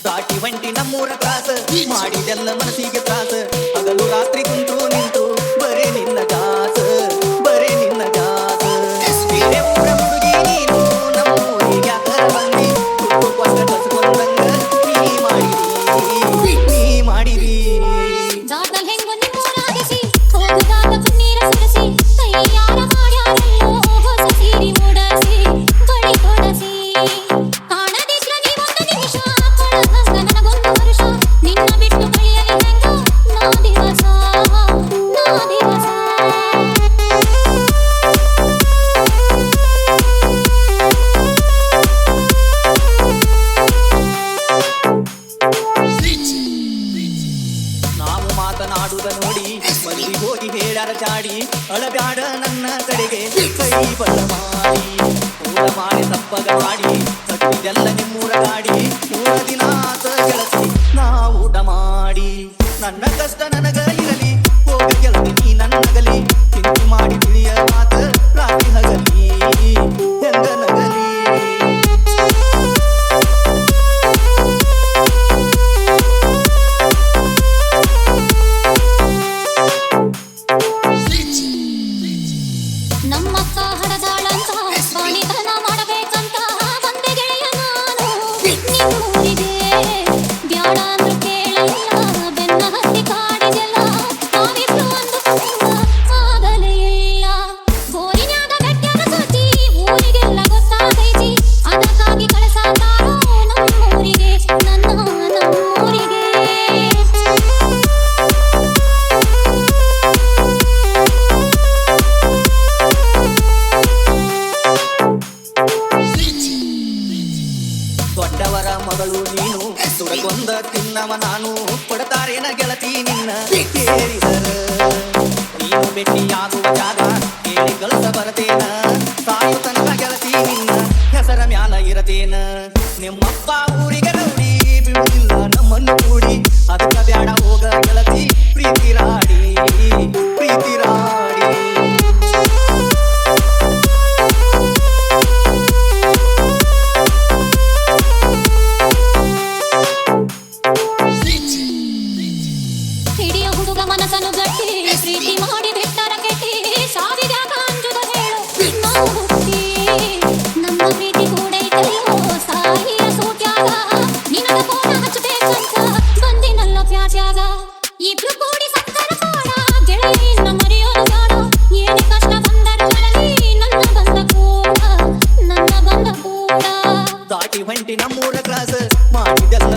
ದಾಟಿ ಹೊಂಟಿ ನಮ್ಮೂರ ಕ್ರಾಸ ಮಾಡಿದೆಲ್ಲ ಮನಸ್ಸಿಗೆ ತ್ರಾಸ ಹಗಲು ರಾತ್ರಿ ಕುಂತು ನಿಂತು ಬರೇ ನಿನ್ನ ಗಾಸ ಬರೇ ನಿನ್ನ ಗಾಸ ಬೇರೆ ಊರ ಹುಡುಗಿ ನೀನು ನಮ್ಮೂರಿಗೆ ಯಾಕರ ಬಂದಿ ತುಟ್ಟು ಕೊಟ್ಟ ಕಸ್ಕೊಂಡಂಗ ನೀ ಮಾಡಿದಿ ನೀ ಮಾಡಿದಿ ಜಾತಲ್ ಹೆಂಗು ನಿಮ್ಮೂರಾಗಿಸಿ ಹೋಗುದಾತ ಪನ್ನೀರ ಸುರಿಸಿ ಕೈಯಾರ ಮಾಡ್ಯಾರಲ್ಲೋ ಹೊಸ ಸೀರೆ ಮೂಡಸಿ ಬಳಿ ಕೊಡಸಿ ಕಾಣದಿದ್ರ ನೀವೊಂದು ನಿಮಿಷ ಕೊಡಹಂಗ ನನಗೊಂದು ವರ್ಷ ನಿನ್ನ ಬಿಟ್ಟು ಕಳಿಯಲಿ ಹೆಂಗ ನಾ ದಿವಸ ನಾವು ಮಾತನಾಡುದ ನೋಡಿ ಮಂದಿ ಹೋಗಿ ಹೇಳಾರ ಚಾಡಿ ಅಳಬ್ಯಾಡ ನನ್ನ ಕಡೆಗೆ ಕೈ ಬಲ್ಲ ಮಾಡಿ ಊಟ ಮಾಡಿ ತಪ್ಪಗ ಮಾಡಿ ಕಟ್ಟಿದೆಲ್ಲ ನಿಮ್ಮೂರ ಗಾಡಿ 3 ದಿನ ಆತ ಗೆಳತಿ ನಾ ಊಟ ಮಾಡಿ ನನ್ನ ಕಷ್ಟ ನನಗ ಇರಲಿ ಹೋಗ ಗೆಳತಿ ನೀ ನನ್ನಗಲಿ ಚಿಂತೆ ಮಾಡಿ ತಿಳಿಯ ಮಾತ ರಾತ್ರಿ ಹಗಲಿ ಹೆಂಗ ನಗಲಿ ನಮ್ಮಕ್ಕ ಹಡದಾಳಂತ ಬಾಣಿತನ ಮಾಡಬೇಕಂತ ಬಂದೆ ಗೆಳೆಯ ನಾನು ನಿಮ್ಮೂರಿಗೆ ಬ್ಯಾಡ ಅಂದ್ರು ಕೇಳಲಿಲ್ಲ ಬೆನ್ನ ಹತ್ತಿ ಕಾಡಿದೆಲ್ಲ ನಾವಿಬ್ರು ಅಂದುಕೊಂಡ ಆಗಲೇ ಇಲ್ಲ ಗೋರಿನ್ಯಾಗ ಗಟ್ಟ್ಯಾಗ ಸೋತಿ ಊರಿಗೆಲ್ಲ ಗೊತ್ತಾಗೈತಿ ಅದಕ್ಕಾಗಿ ಕಳಸಾತಾರೋ ನಮ್ಮೂರಿಗೆ ನಮ್ಮೂರಿಗೆ ದೊಡ್ಡವರ ಮಗಳು ನೀನು ಸುಡಗೊಂದ ತಿನ್ನವ ನಾನು ಕೊಡತಾರೇನ ಗೆಳತಿ ನಿನ್ನ ಕೇಳಿದರ ನೀನು ಭೇಟಿಯಾಗುವ ಜಾಗ ಕೇಳಿ ಕಳಸ ಬರತೇನ ಸಾಯು ತನಕ ಗೆಳತಿ ನಿನ್ನ ಹೆಸರ ಮ್ಯಾಲ ಇರತೇನ ನಿಮ್ಮಪ್ಪ ಊರಿಗೆ ರೌಡಿ ಬಿಡುವುದಿಲ್ಲ ನಮ್ಮನ್ನು ಕೂಡಿ ಅದಕ್ಕ ಬ್ಯಾಡ ಹೋಗ ಗೆಳತಿ ಪ್ರೀತಿ ರಾಡಿ ಪ್ರೀತಿ ರಾಡಿ ಹಿಡಿಯ ಹುಡುಗ ಮನಸ್ಸನ್ನು ಗಟ್ಟಿ ಪ್ರೀತಿ ಮಾಡಿ ಬಿಟ್ಟರ ಕೆಟ್ಟಿ ಸಾವಿರ್ಯಾಕ ಅಂಜುದ ಹೇಳು ನಾವು ಹುಟ್ಟಿ ನಮ್ಮ ಪ್ರೀತಿ ಕೂಡ ಐತಲ್ಲೋ ಸಾಯಿಯ ಸೂಟ್ಯಾಗ ನಿನಗ ಫೋನ ಹಚ್ಚಬೇಕಂತ ಬಂದಿನಲ್ಲ ಪ್ಯಾಟ್ಯಾಗ ಇಬ್ರು ಕೂಡಿ ಸತ್ತರ ಕೋಣ ಗೆಳೆಯನ್ನ ಮರೆಯೋದು ಬೇಡ ಏನೇ ಕಷ್ಟ ಬಂದರು ಬರಲಿ ನನ್ನ ಬಂದ ಕೂಡ ದಾಟಿ ಹೊಂಟಿ ನಮ್ಮೂರ ಕ್ಲಾಸ ಮಾಡಿದೆಲ್ಲ